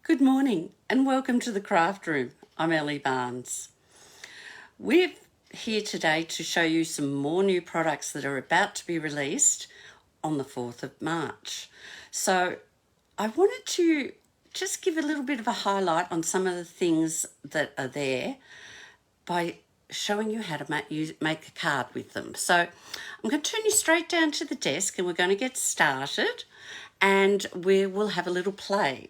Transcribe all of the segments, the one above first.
Good morning and welcome to the Craft Room. I'm Ellie Barnes. We're here today to show you some more new products that are about to be released on the 4th of March. So I wanted to just give a little bit of a highlight on some of the things that are there by showing you how to make a card with them. So I'm going to turn you straight down to the desk and we're going to get started and we will have a little play.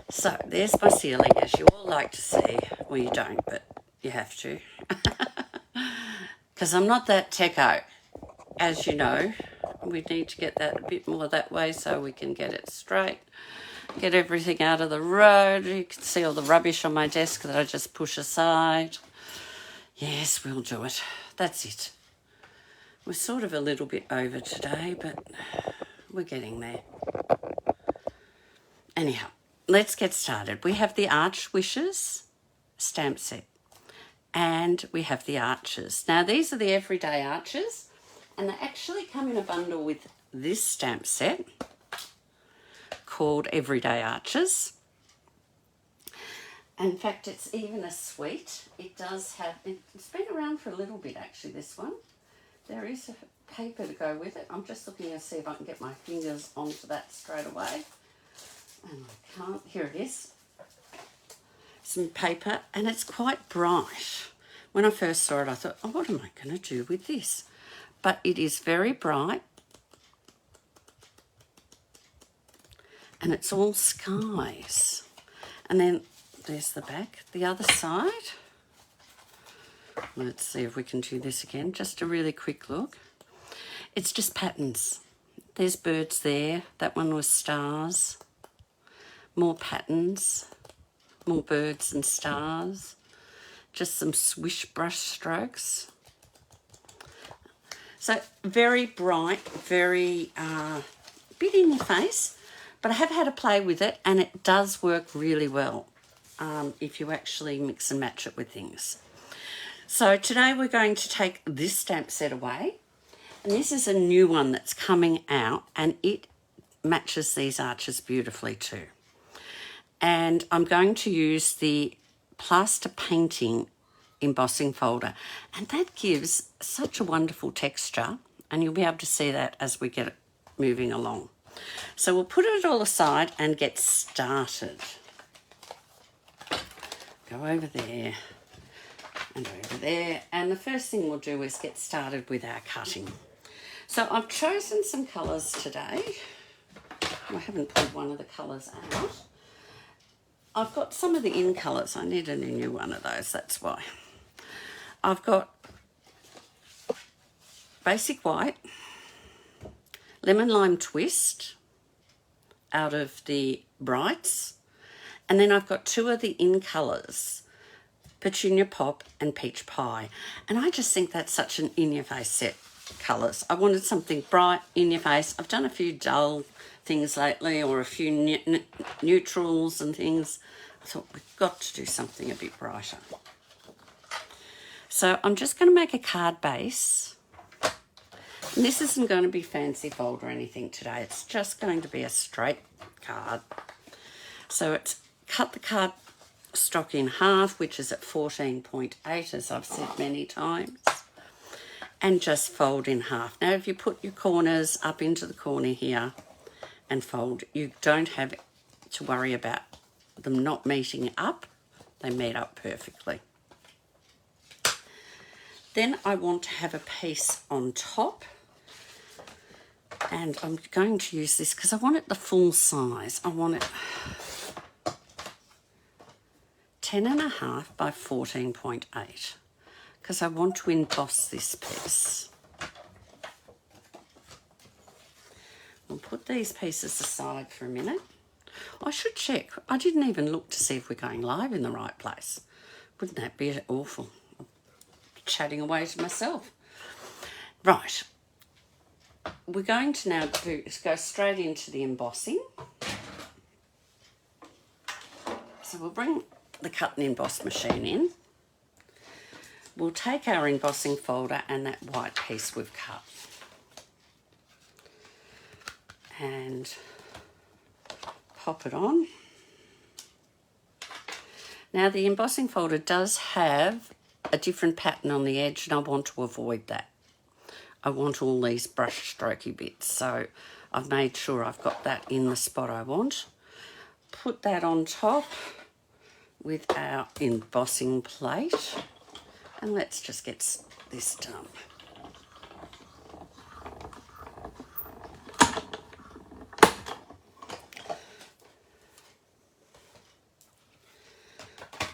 So there's my ceiling, as you all like to see. Well, you don't, but you have to. Because I'm not that techo. As you know, we need to get that a bit more that way so we can get it straight. Get everything out of the road. You can see all the rubbish on my desk that I just push aside. Yes, we'll do it. That's it. We're sort of a little bit over today, but we're getting there. Anyhow, let's get started. We have the Arch Wishes stamp set and we have the arches. Now, these are the everyday arches and they actually come in a bundle with this stamp set called Everyday Arches. In fact, it's even a suite. It does have, it's been around for a little bit actually, this one. There is a paper to go with it. I'm just looking to see if I can get my fingers onto that straight away. And I can't. Here it is. Some paper, and it's quite bright. When I first saw it, I thought, oh, what am I going to do with this? But it is very bright. And it's all skies. And then there's the back. The other side. Let's see if we can do this again. Just a really quick look. It's just patterns. There's birds there. That one was stars. More patterns, more birds and stars, just some swish brush strokes. So very bright, very bit in your face, but I have had a play with it and it does work really well if you actually mix and match it with things. So today we're going to take this stamp set away, and this is a new one that's coming out and it matches these arches beautifully too. And I'm going to use the plaster painting embossing folder, and that gives such a wonderful texture, and you'll be able to see that as we get it moving along. So we'll put it all aside and get started. Go over there and over there, and the first thing we'll do is get started with our cutting. So I've chosen some colours today. I haven't pulled one of the colours out. I've got some of the in colours. I need a new one of those, that's why. I've got Basic White, Lemon Lime Twist out of the Brights, and then I've got two of the in colours, Petunia Pop and Peach Pie. And I just think that's such an in-your-face set colours. I wanted something bright, in your face. I've done a few dull things lately, or a few neutrals and things. I thought we've got to do something a bit brighter. So I'm just going to make a card base. And this isn't going to be fancy fold or anything today. It's just going to be a straight card. So it's cut the card stock in half, which is at 14.8, as I've said many times, and just fold in half. Now, if you put your corners up into the corner here and fold, you don't have to worry about them not meeting up. They meet up perfectly. Then I want to have a piece on top, and I'm going to use this because I want it the full size. I want it 10.5 by 14.8 because I want to emboss this piece. We'll put these pieces aside for a minute. I should check. I didn't even look to see if we're going live in the right place. Wouldn't that be awful? I'm chatting away to myself. Right. We're going to now go straight into the embossing. So we'll bring the cut and emboss machine in. We'll take our embossing folder and that white piece we've cut. And pop it on. Now the embossing folder does have a different pattern on the edge, and I want to avoid that. I want all these brush strokey bits, so I've made sure I've got that in the spot I want. Put that on top with our embossing plate, and let's just get this done.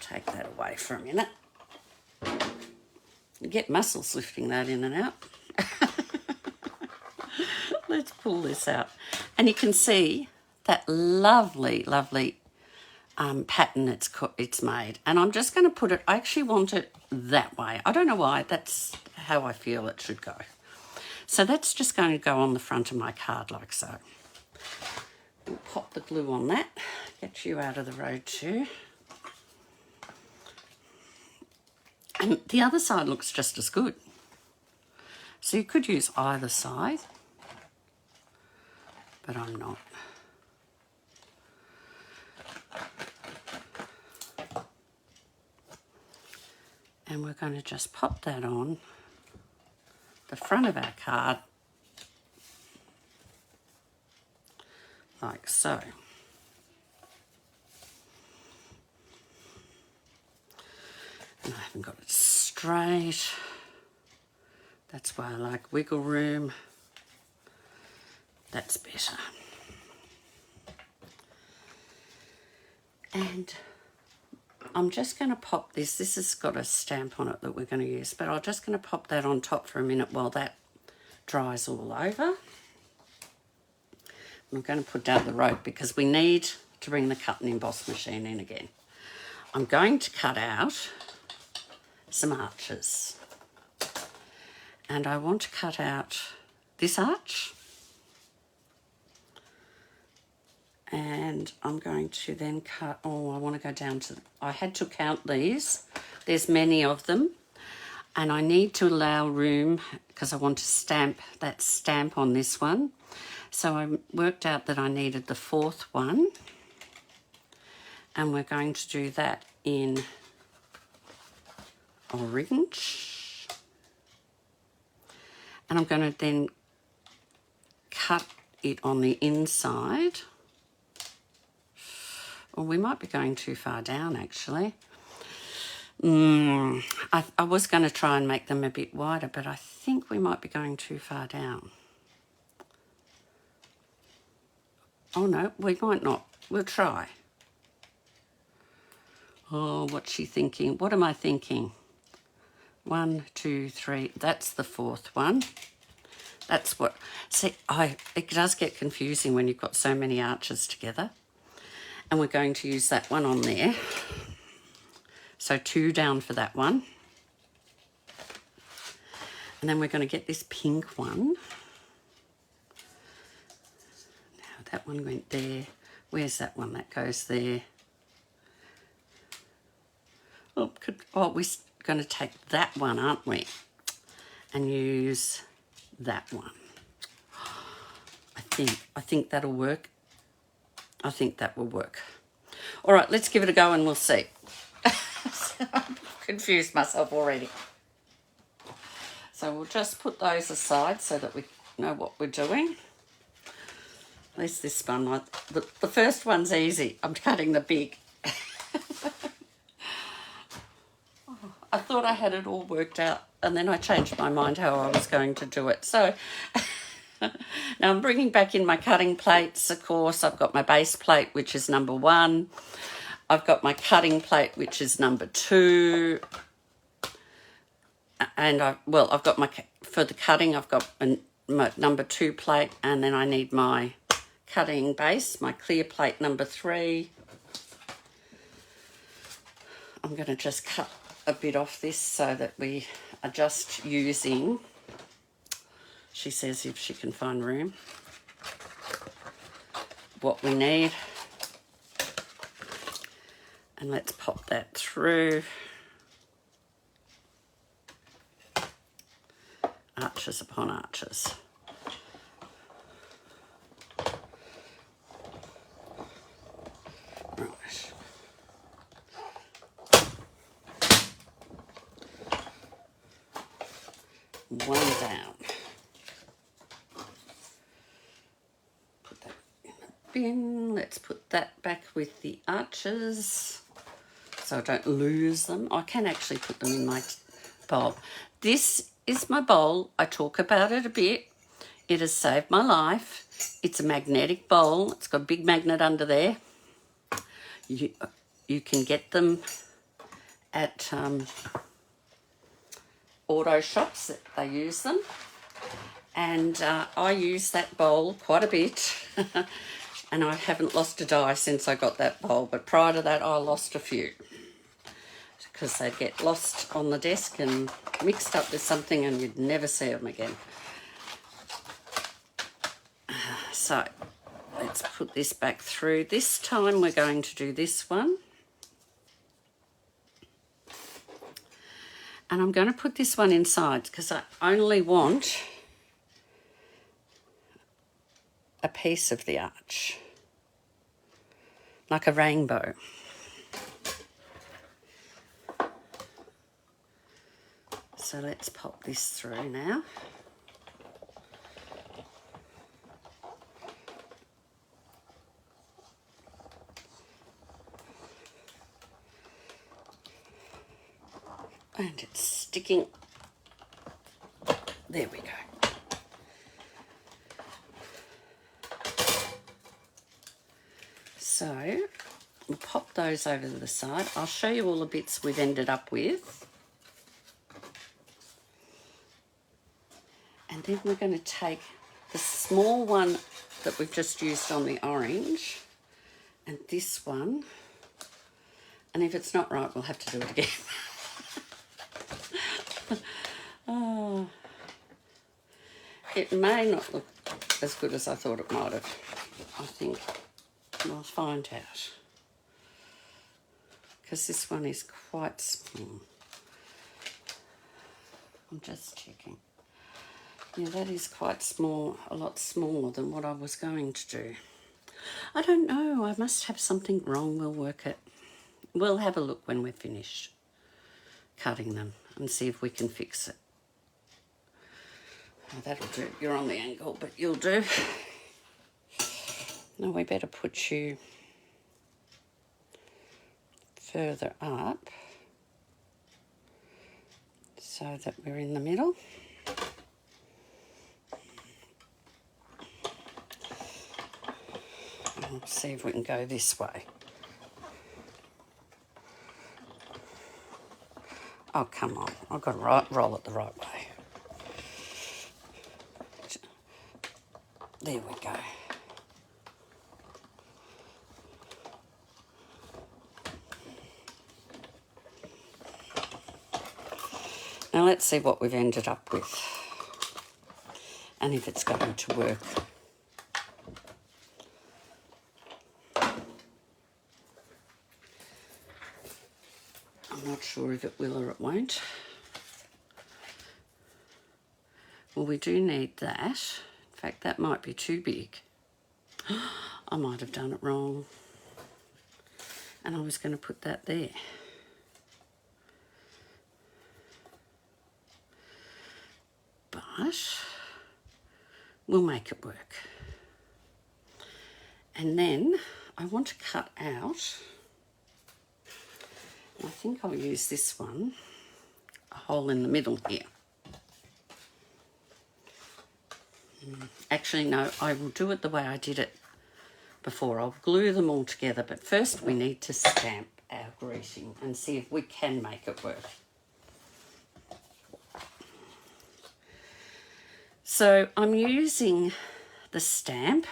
Take that away for a minute. You get muscles lifting that in and out. Let's pull this out. And you can see that lovely, lovely pattern it's made. And I'm just going to put it, I actually want it that way. I don't know why, that's how I feel it should go. So that's just going to go on the front of my card like so. We'll pop the glue on that, get you out of the road too. And the other side looks just as good. So you could use either side, but I'm not. And we're going to just pop that on the front of our card like so. And I haven't got it straight. That's why I like wiggle room. That's better. And I'm just going to pop this. This has got a stamp on it that we're going to use, but I'm just going to pop that on top for a minute while that dries all over. I'm going to put down the rope because we need to bring the cut and emboss machine in again. I'm going to cut out some arches. And I want to cut out this arch. And I'm going to then cut, I want to go down to, I had to count these. There's many of them. And I need to allow room because I want to stamp that stamp on this one. So I worked out that I needed the fourth one. And we're going to do that in orange. And I'm going to then cut it on the inside. Well, we might be going too far down, actually. I was going to try and make them a bit wider, but I think we might be going too far down. Oh, no, we might not. We'll try. Oh, what's she thinking? What am I thinking? 1, 2, 3. That's the fourth one. That's what... See, it does get confusing when you've got so many arches together. And we're going to use that one on there. So 2 down for that one. And then we're going to get this pink one. Now that one went there. Where's that one? That goes there. Oh, we're going to take that one, aren't we? And use that one. I think that'll work. I think that will work. All right, let's give it a go and we'll see. I've confused myself already. So we'll just put those aside so that we know what we're doing. At least this one, the first one's easy. I'm cutting the big. I thought I had it all worked out and then I changed my mind how I was going to do it. So now I'm bringing back in my cutting plates, of course. I've got my base plate, which is number 1. I've got my cutting plate, which is number 2. And I've got for the cutting, I've got my number 2 plate, and then I need my cutting base, my clear plate number 3. I'm going to just cut a bit off this so that we are just using, she says if she can find room, what we need. And let's pop that through. Arches upon arches. Right. one down. Put that in the bin. Let's put that back with the arches so I don't lose them. I can actually put them in my bowl. This is my bowl. I talk about it a bit. It has saved my life. It's a magnetic bowl. It's got a big magnet under there. You can get them at auto shops. They use them. And I use that bowl quite a bit. And I haven't lost a die since I got that bowl. But prior to that, I lost a few. Because they'd get lost on the desk and mixed up with something and you'd never see them again. So let's put this back through. This time we're going to do this one. And I'm going to put this one inside because I only want a piece of the arch, like a rainbow. So let's pop this through now. And it's sticking. There we go. So we'll pop those over to the side. I'll show you all the bits we've ended up with. And then we're going to take the small one that we've just used on the orange and this one. And if it's not right, we'll have to do it again. Oh, it may not look as good as I thought it might have. I think we'll find out. Because this one is quite small. I'm just checking. Yeah, that is quite small, a lot smaller than what I was going to do. I don't know, I must have something wrong. We'll work it. We'll have a look when we're finished cutting them and see if we can fix it. Oh, that'll do. You're on the angle, but you'll do. Now we better put you further up so that we're in the middle. And we'll see if we can go this way. Oh, come on. I've got to roll it the right way. There we go. Now let's see what we've ended up with and if it's going to work. I'm not sure if it will or it won't. Well, we do need that. In fact, that might be too big. I might have done it wrong. And I was going to put that there. But we'll make it work. And then I want to cut out, I think I'll use this one, a hole in the middle here. Actually, no, I will do it the way I did it before. I'll glue them all together, but first we need to stamp our greeting and see if we can make it work. So I'm using the stamp.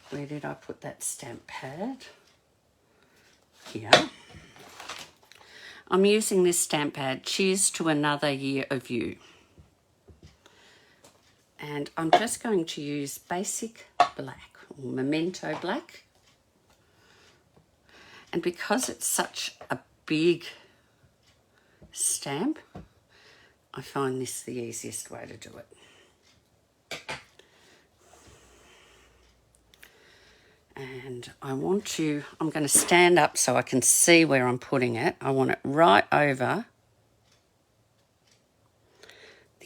Where did I put that stamp pad? Here. I'm using this stamp pad, Cheers to Another Year of You. And I'm just going to use Basic Black, or Memento Black. And because it's such a big stamp, I find this the easiest way to do it. And I'm going to stand up so I can see where I'm putting it. I want it right over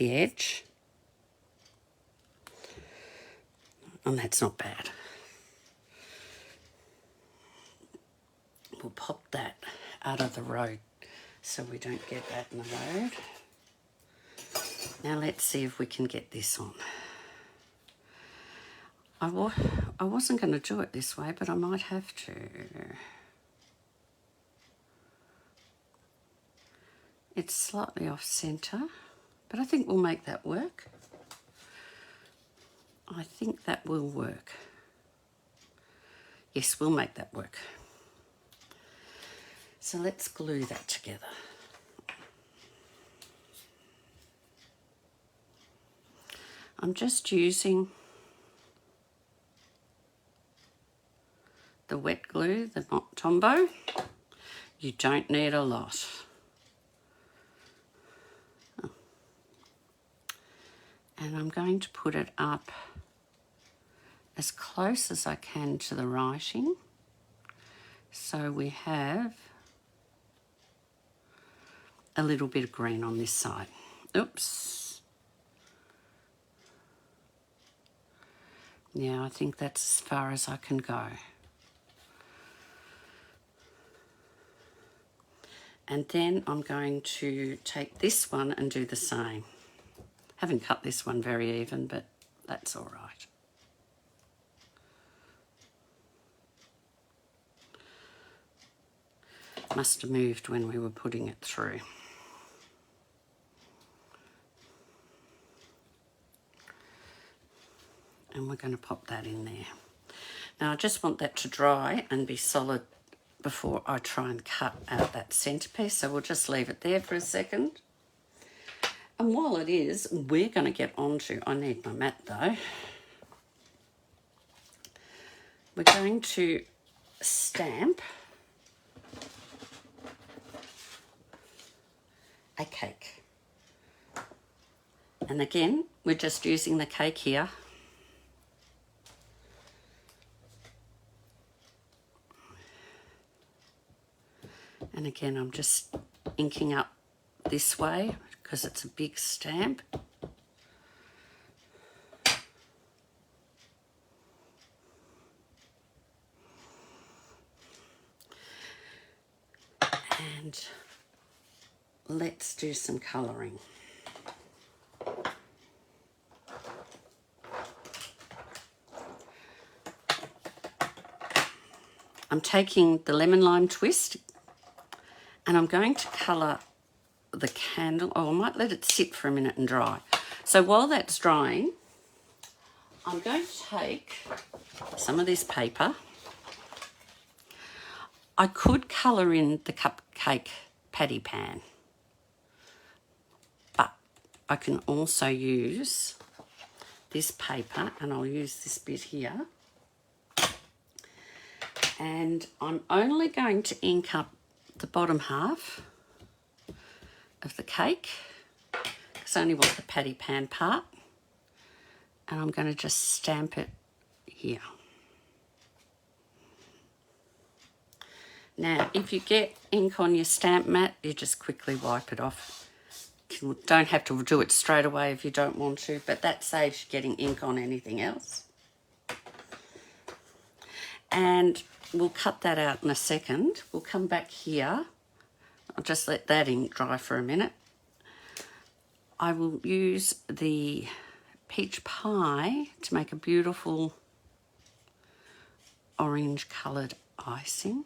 the edge. And that's not bad. We'll pop that out of the road so we don't get that in the road. Now let's see if we can get this on. I wasn't going to do it this way, but I might have to. It's slightly off centre, but I think we'll make that work. I think that will work. Yes, we'll make that work. So let's glue that together. I'm just using the wet glue, the Tombow. You don't need a lot. And I'm going to put it up as close as I can to the writing. So we have a little bit of green on this side. Oops. Yeah, I think that's as far as I can go. And then I'm going to take this one and do the same. Haven't cut this one very even, but that's all right. Must have moved when we were putting it through. And we're going to pop that in there. Now I just want that to dry and be solid before I try and cut out that centerpiece, so we'll just leave it there for a second. And while it is, we're going to get on to, I need my mat though. We're going to stamp a cake. And again, we're just using the cake here. And again, I'm just inking up this way because it's a big stamp. And let's do some colouring. I'm taking the lemon lime twist and I'm going to colour the candle. Oh, I might let it sit for a minute and dry. So while that's drying, I'm going to take some of this paper. I could colour in the cupcake patty pan, but I can also use this paper, and I'll use this bit here. And I'm only going to ink up the bottom half of the cake because I only want the patty pan part, and I'm going to just stamp it here. Now, if you get ink on your stamp mat, you just quickly wipe it off. You don't have to do it straight away if you don't want to, but that saves you getting ink on anything else. And we'll cut that out in a second. We'll come back here. I'll just let that ink dry for a minute. I will use the peach pie to make a beautiful orange coloured icing.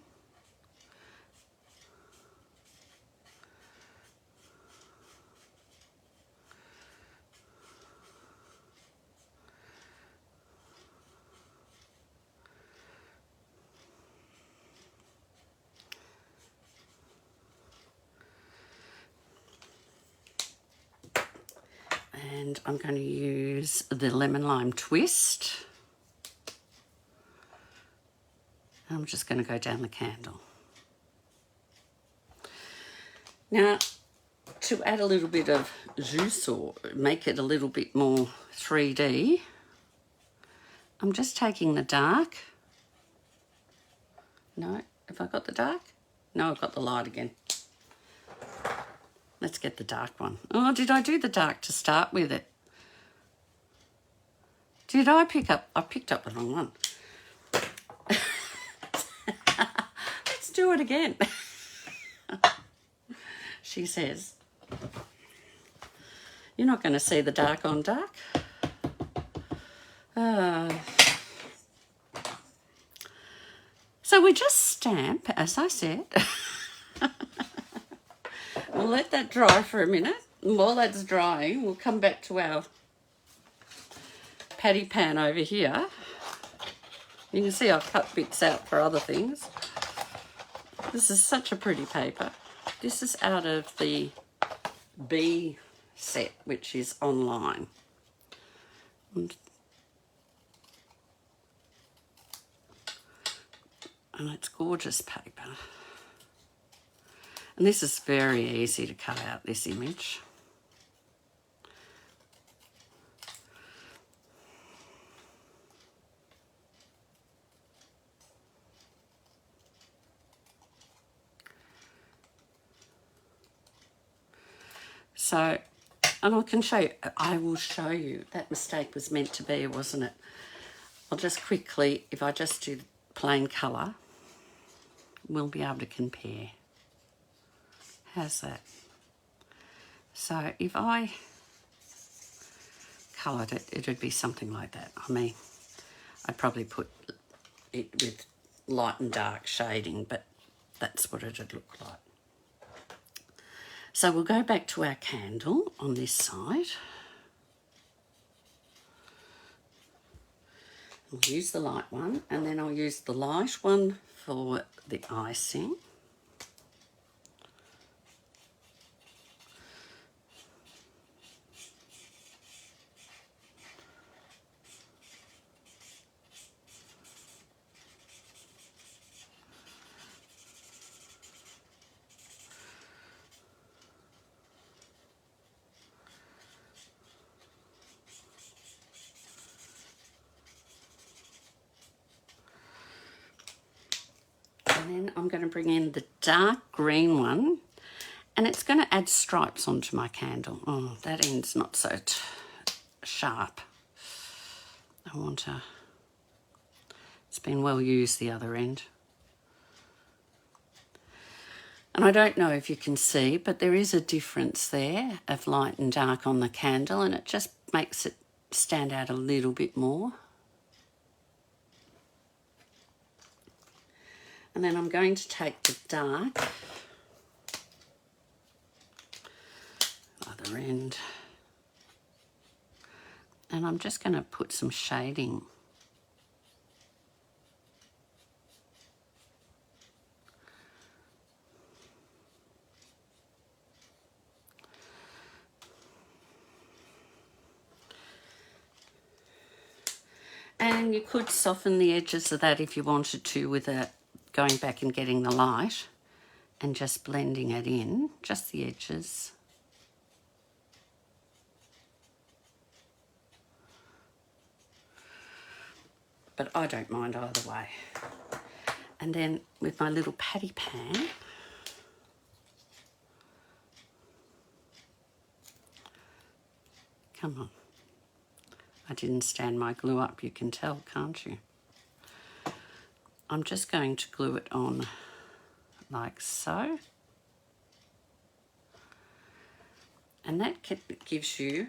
And I'm going to use the lemon lime twist. I'm just going to go down the candle. Now, to add a little bit of juice or make it a little bit more 3D, I'm just taking the dark. No, have I got the dark? No, I've got the light again. Let's get the dark one. Oh, did I do the dark to start with it? Did I pick up? I picked up the wrong one. Let's do it again. She says, you're not going to see the dark on dark. So we just stamp, as I said. We'll let that dry for a minute. And while that's drying, we'll come back to our patty pan over here. You can see I've cut bits out for other things. This is such a pretty paper. This is out of the B set, which is online. And it's gorgeous paper. And this is very easy to cut out, this image. So, and I can show you, I will show you, that mistake was meant to be, wasn't it? I'll just quickly, if I just do plain colour, we'll be able to compare. How's that? So if I coloured it, it would be something like that. I mean, I'd probably put it with light and dark shading, but that's what it would look like. So we'll go back to our candle on this side. I'll use the light one, and then I'll use the light one for the icing. And then I'm going to bring in the dark green one, and it's going to add stripes onto my candle. Oh, that end's not so sharp. I want to... It's been well used, the other end. And I don't know if you can see, but there is a difference there of light and dark on the candle, and it just makes it stand out a little bit more. And then I'm going to take the dark, other end, and I'm just going to put some shading. And you could soften the edges of that if you wanted to with going back and getting the light and just blending it in, just the edges. But I don't mind either way. And then with my little patty pan, come on. I didn't stand my glue up, you can tell, can't you? I'm just going to glue it on like so. And that gives you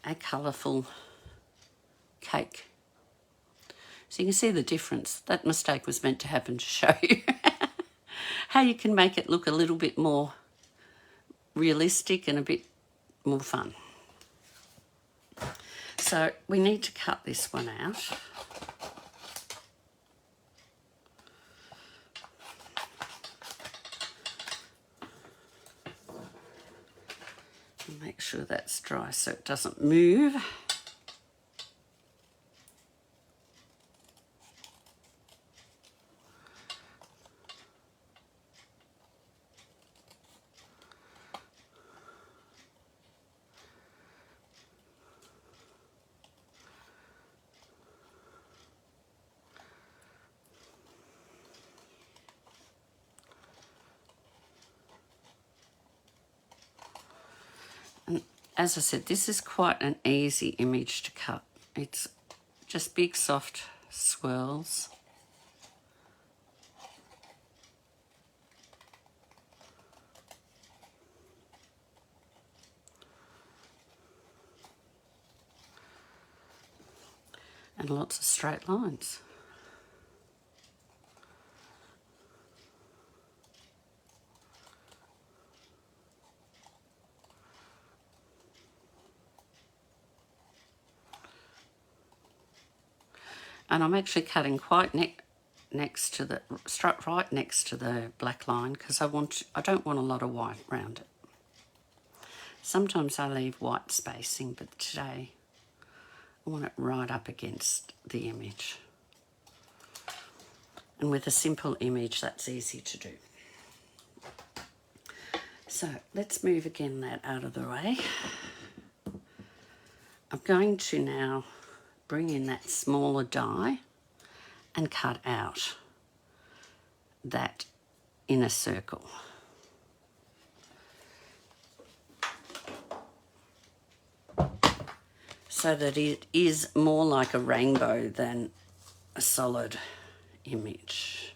a colourful cake. So you can see the difference. That mistake was meant to happen to show you how you can make it look a little bit more realistic and a bit more fun. So we need to cut this one out. Make sure that's dry so it doesn't move. as I said, this is quite an easy image to cut. It's just big soft swirls. And lots of straight lines. And I'm actually cutting quite next to the, right next to the black line, because I don't want a lot of white around it. Sometimes I leave white spacing, but today I want it right up against the image. And with a simple image, that's easy to do. So let's move again that out of the way. I'm going to now bring in that smaller die and cut out that inner circle. So that it is more like a rainbow than a solid image.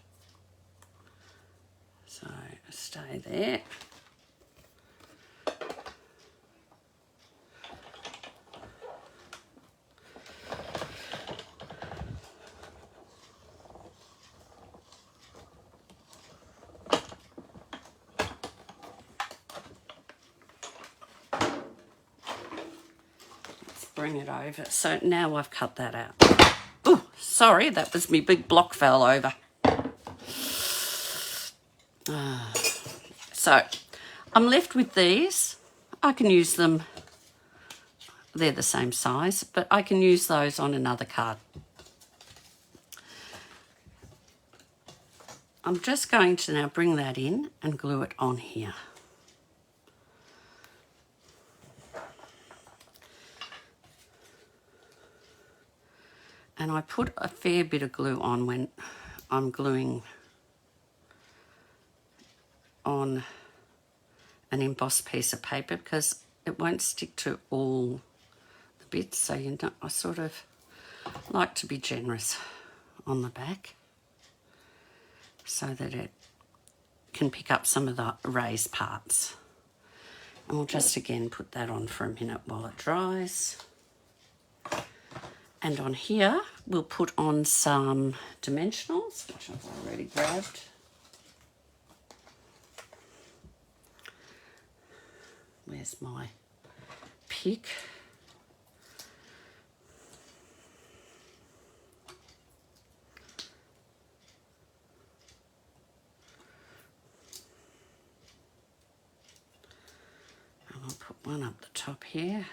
So stay there. Bring it over. So now I've cut that out. Oh, sorry, that was me big block fell over. So I'm left with these. I can use them. They're the same size, but I can use those on another card. I'm just going to now bring that in and glue it on here. And I put a fair bit of glue on when I'm gluing on an embossed piece of paper, because it won't stick to all the bits. So you know, I sort of like to be generous on the back so that it can pick up some of the raised parts. And we'll just again put that on for a minute while it dries. And on here, we'll put on some dimensionals, which I've already grabbed. Where's my pick? And I'll put one up the top here.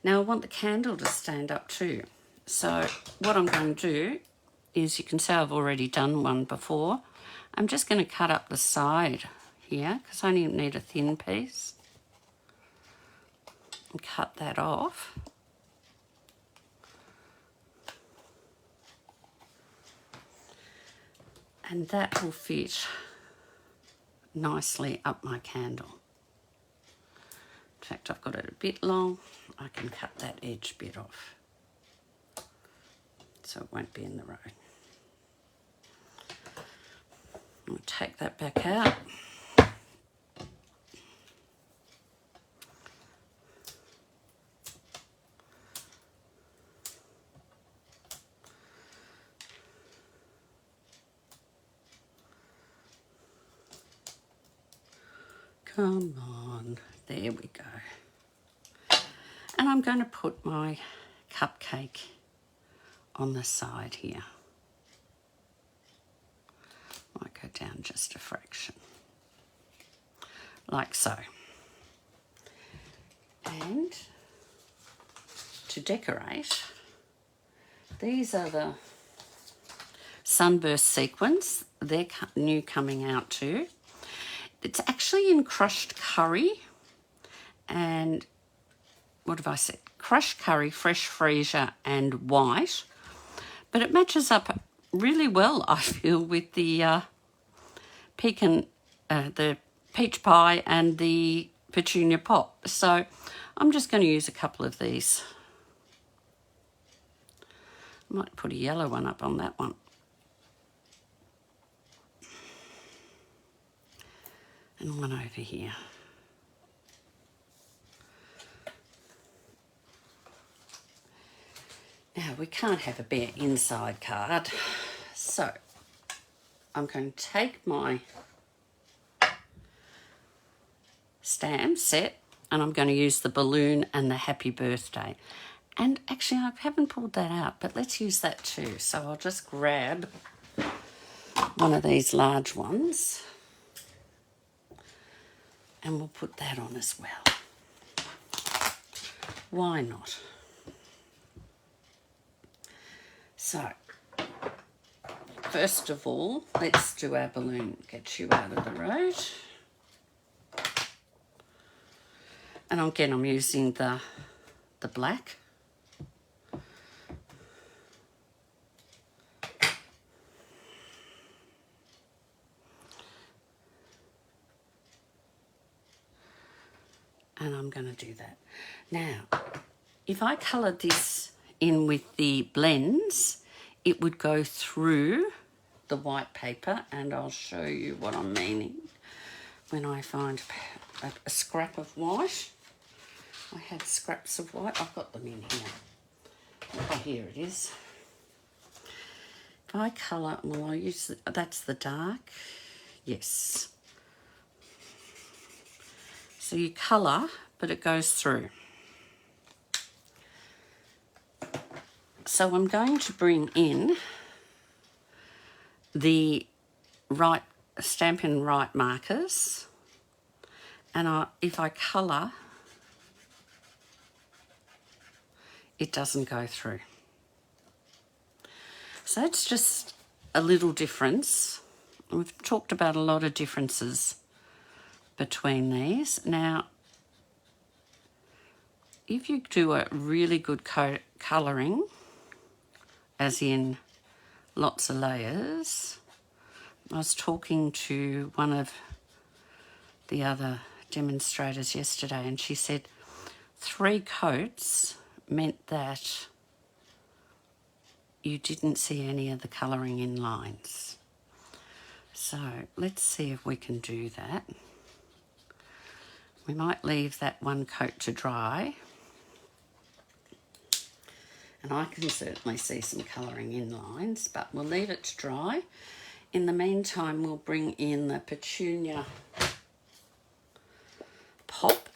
Now I want the candle to stand up too. So what I'm going to do is, you can see I've already done one before. I'm just going to cut up the side here, because I only need a thin piece. And cut that off. And that will fit nicely up my candle. In fact, I've got it a bit long. I can cut that edge bit off so it won't be in the road. I'll take that back out. Come on, there we go. And I'm going to put my cupcake on the side here. Might go down just a fraction, like so. And to decorate, these are the Sunburst sequins. They're new coming out too. It's actually in crushed curry and, what have I said? Crushed curry, fresh freesia and white. But it matches up really well, I feel, with the the peach pie and the petunia pop. So I'm just going to use a couple of these. I might put a yellow one up on that one. And one over here. Now, we can't have a bare inside card, so I'm going to take my stamp set and I'm going to use the balloon and the happy birthday. And actually, I haven't pulled that out, but let's use that too. So I'll just grab one of these large ones and we'll put that on as well. Why not? So, first of all, let's do our balloon. Get you out of the road. And again, I'm using the black. And I'm going to do that. Now, if I coloured this in with the blends, it would go through the white paper, and I'll show you what I'm meaning when I find a scrap of white. I had scraps of white. I've got them in here. Oh, here it is. If I colour, well, I use that's the dark. Yes. So you colour, but it goes through. So I'm going to bring in the right Stampin' Right markers, and if I colour, it doesn't go through. So it's just a little difference. We've talked about a lot of differences between these. Now, if you do a really good colouring, as in lots of layers, I was talking to one of the other demonstrators yesterday, and she said 3 coats meant that you didn't see any of the colouring in lines. So let's see if we can do that. We might leave that 1 coat to dry, and I can certainly see some colouring in lines, but we'll leave it to dry. In the meantime, we'll bring in the petunia pop,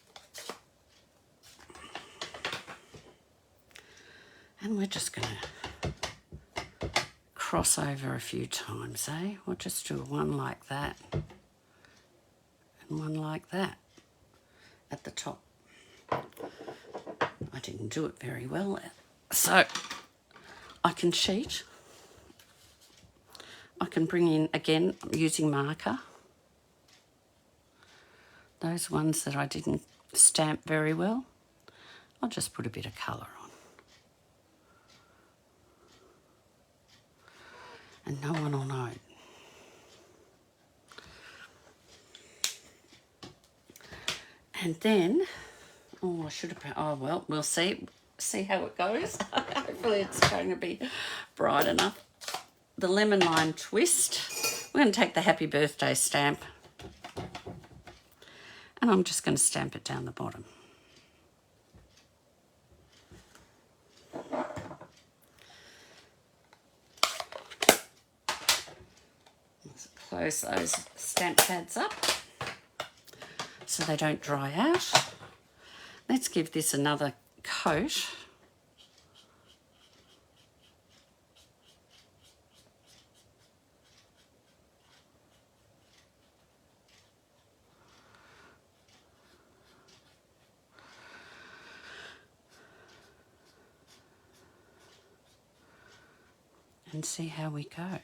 and we're just going to cross over a few times, eh? We'll just do one like that and one like that at the top. I didn't do it very well. So I can sheet. I can bring in, again, using marker, those ones that I didn't stamp very well. I'll just put a bit of colour on. And no one will know. And then, oh, I should have, oh, well, we'll see how it goes. Hopefully it's going to be bright enough. The lemon lime twist. We're going to take the happy birthday stamp, and I'm just going to stamp it down the bottom. Let's close those stamp pads up so they don't dry out. Let's give this another coat. And see how we go.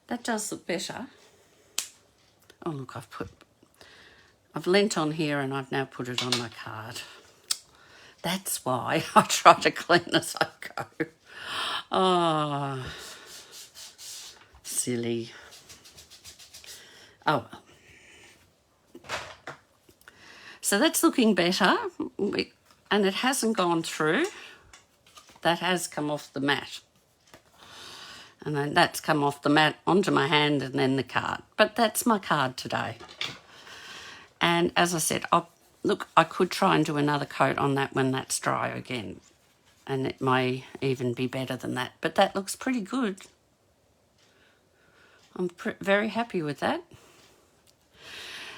That does look better. Oh look, I've leant on here and I've now put it on my card. That's why I try to clean as I go. Oh, silly. Oh, well. So that's looking better, and it hasn't gone through. That has come off the mat. And then that's come off the mat onto my hand and then the card. But that's my card today. And as I said, look, I could try and do another coat on that when that's dry again. And it may even be better than that. But that looks pretty good. I'm very happy with that.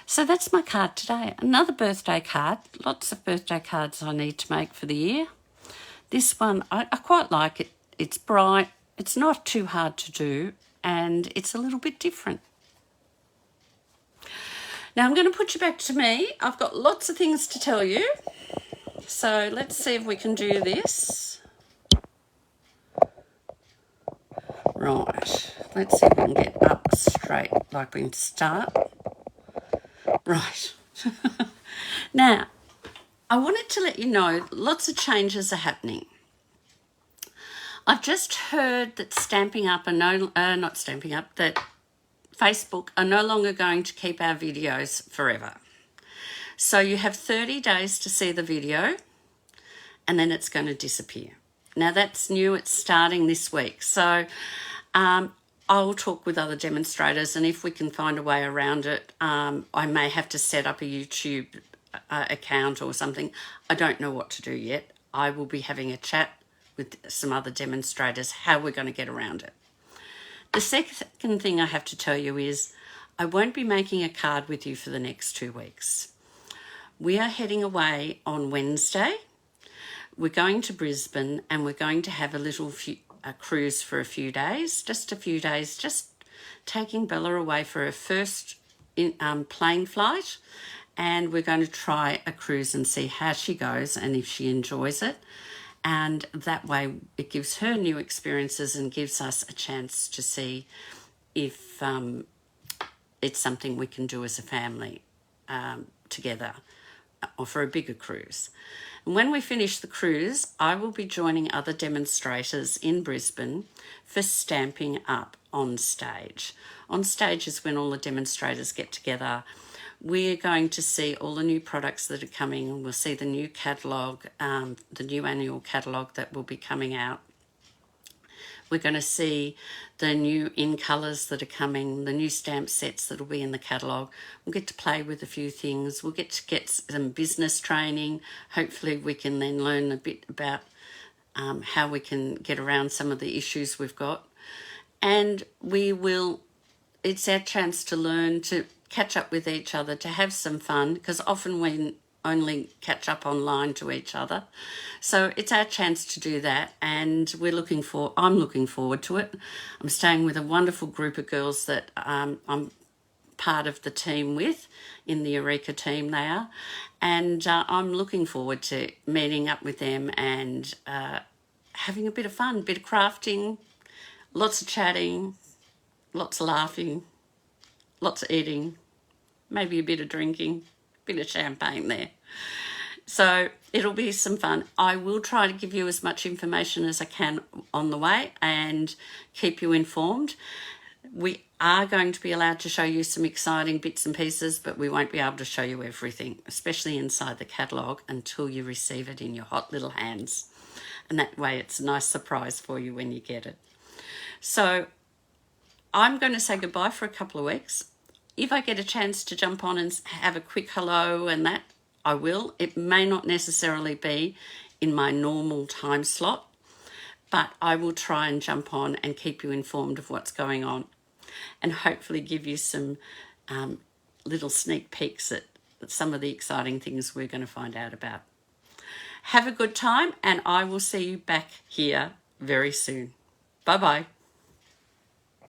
So that's my card today. Another birthday card. Lots of birthday cards I need to make for the year. This one, I quite like it. It's bright. It's not too hard to do. And it's a little bit different. Now I'm going to put you back to me. I've got lots of things to tell you. So let's see if we can do this. Right. Let's see if we can get up straight like we can start. Right. Now, I wanted to let you know lots of changes are happening. I've just heard that Stamping Up that Facebook are no longer going to keep our videos forever. So you have 30 days to see the video and then it's going to disappear. Now that's new, it's starting this week. So I'll talk with other demonstrators, and if we can find a way around it, I may have to set up a YouTube account or something. I don't know what to do yet. I will be having a chat with some other demonstrators how we're going to get around it. The second thing I have to tell you is I won't be making a card with you for the next 2 weeks. We are heading away on Wednesday. We're going to Brisbane and we're going to have a cruise for a few days, just taking Bella away for her first plane flight, and we're going to try a cruise and see how she goes and if she enjoys it. And that way it gives her new experiences and gives us a chance to see if it's something we can do as a family together or for a bigger cruise. And when we finish the cruise, I will be joining other demonstrators in Brisbane for Stamping Up on stage. On stage is when all the demonstrators get together. We're going to see all the new products that are coming. We'll see the new catalogue, the new annual catalogue that will be coming out. We're going to see the new in colours that are coming, the new stamp sets that will be in the catalogue. We'll get to play with a few things. We'll get to get some business training. Hopefully we can then learn a bit about how we can get around some of the issues we've got. And it's our chance to learn, to catch up with each other, to have some fun, because often we only catch up online to each other. So it's our chance to do that, and I'm looking forward to it. I'm staying with a wonderful group of girls that I'm part of the team with, in the Eureka team they are, and I'm looking forward to meeting up with them and having a bit of fun, a bit of crafting, lots of chatting, lots of laughing, lots of eating, maybe a bit of drinking, a bit of champagne there. So it'll be some fun. I will try to give you as much information as I can on the way and keep you informed. We are going to be allowed to show you some exciting bits and pieces, but we won't be able to show you everything, especially inside the catalogue, until you receive it in your hot little hands. And that way it's a nice surprise for you when you get it. So I'm going to say goodbye for a couple of weeks. If I get a chance to jump on and have a quick hello and that, I will. It may not necessarily be in my normal time slot, but I will try and jump on and keep you informed of what's going on, and hopefully give you some little sneak peeks at some of the exciting things we're going to find out about. Have a good time, and I will see you back here very soon. Bye-bye.